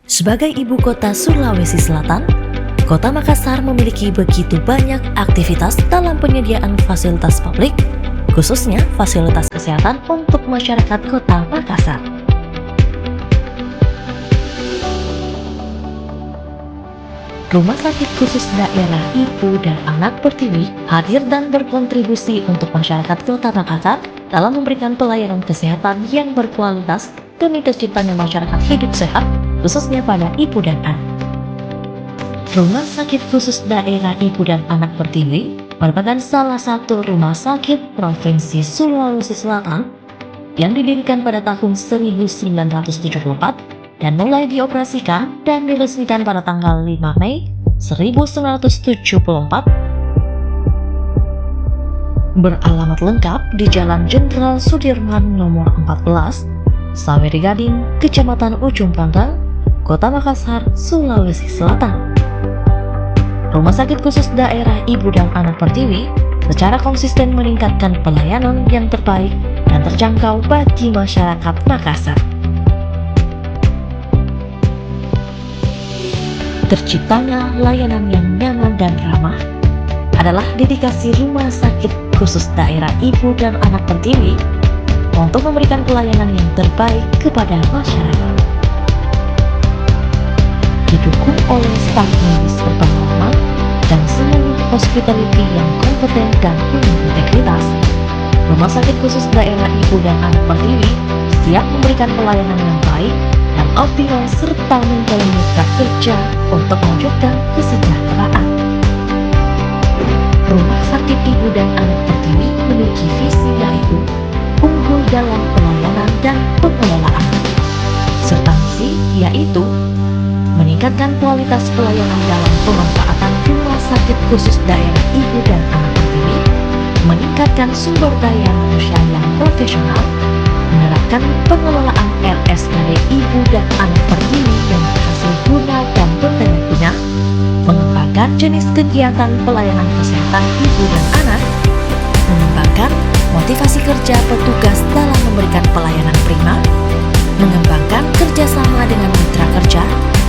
Sebagai ibu kota Sulawesi Selatan, Kota Makassar memiliki begitu banyak aktivitas dalam penyediaan fasilitas publik, khususnya fasilitas kesehatan untuk masyarakat Kota Makassar. Rumah Sakit Khusus Daerah Ibu dan Anak Pertiwi hadir dan berkontribusi untuk masyarakat Kota Makassar dalam memberikan pelayanan kesehatan yang berkualitas demi terciptanya masyarakat hidup sehat, khususnya pada ibu dan anak. Rumah Sakit Khusus Daerah Ibu dan Anak Pertiwi merupakan salah satu rumah sakit Provinsi Sulawesi Selatan yang didirikan pada tahun 1974 dan mulai dioperasikan dan diresmikan pada tanggal 5 Mei 1974. Beralamat lengkap di Jalan Jenderal Sudirman nomor 14, Saweri Gading, Kecamatan Ujung Pangkal, Kota Makassar, Sulawesi Selatan. Rumah Sakit Khusus Daerah Ibu dan Anak Pertiwi secara konsisten meningkatkan pelayanan yang terbaik dan terjangkau bagi masyarakat Makassar. Terciptanya layanan yang nyaman dan ramah adalah dedikasi Rumah Sakit Khusus Daerah Ibu dan Anak Pertiwi untuk memberikan pelayanan yang terbaik kepada masyarakat. Didukung oleh staf medis berpengalaman dan seluruh hospitality yang kompeten dan penuh integritas, Rumah Sakit Khusus Daerah Ibu dan Anak Pertiwi siap memberikan pelayanan yang baik dan optimal serta menjalin mitra kerja untuk mewujudkan kesejahteraan. Rumah Sakit Ibu dan Anak Pertiwi memiliki visi yaitu unggul dalam pelayanan dan pengelolaan, serta misi yaitu meningkatkan kualitas pelayanan dalam pemanfaatan Rumah Sakit Khusus Daerah Ibu dan Anak Pertiwi, meningkatkan sumber daya manusia yang profesional, menerapkan pengelolaan RSKD Ibu dan Anak Pertiwi yang berhasil guna dan berdaya guna, mengembangkan jenis kegiatan pelayanan kesehatan ibu dan anak, mengembangkan motivasi kerja petugas dalam memberikan pelayanan prima, mengembangkan kerjasama dengan mitra kerja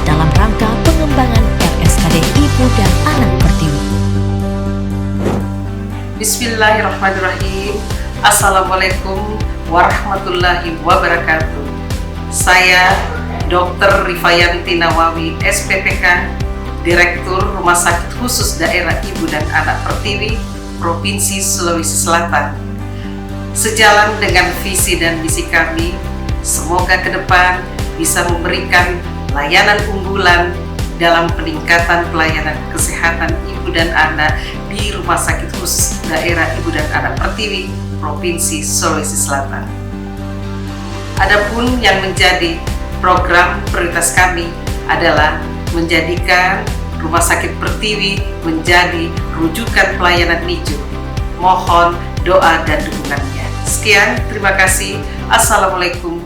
dalam rangka pengembangan RSKD Ibu dan Anak Pertiwi. Bismillahirrahmanirrahim. Assalamualaikum warahmatullahi wabarakatuh. Saya Dr. Rifayanti Nawawi, SPPK, Direktur Rumah Sakit Khusus Daerah Ibu dan Anak Pertiwi, Provinsi Sulawesi Selatan. Sejalan dengan visi dan misi kami, semoga ke depan bisa memberikan layanan unggulan dalam peningkatan pelayanan kesehatan ibu dan anak di Rumah Sakit Khusus Daerah Ibu dan Anak Pertiwi, Provinsi Sulawesi Selatan. Adapun yang menjadi program prioritas kami adalah menjadikan Rumah Sakit Pertiwi menjadi rujukan pelayanan NICU. Mohon doa dan dukungannya. Sekian, terima kasih. Assalamualaikum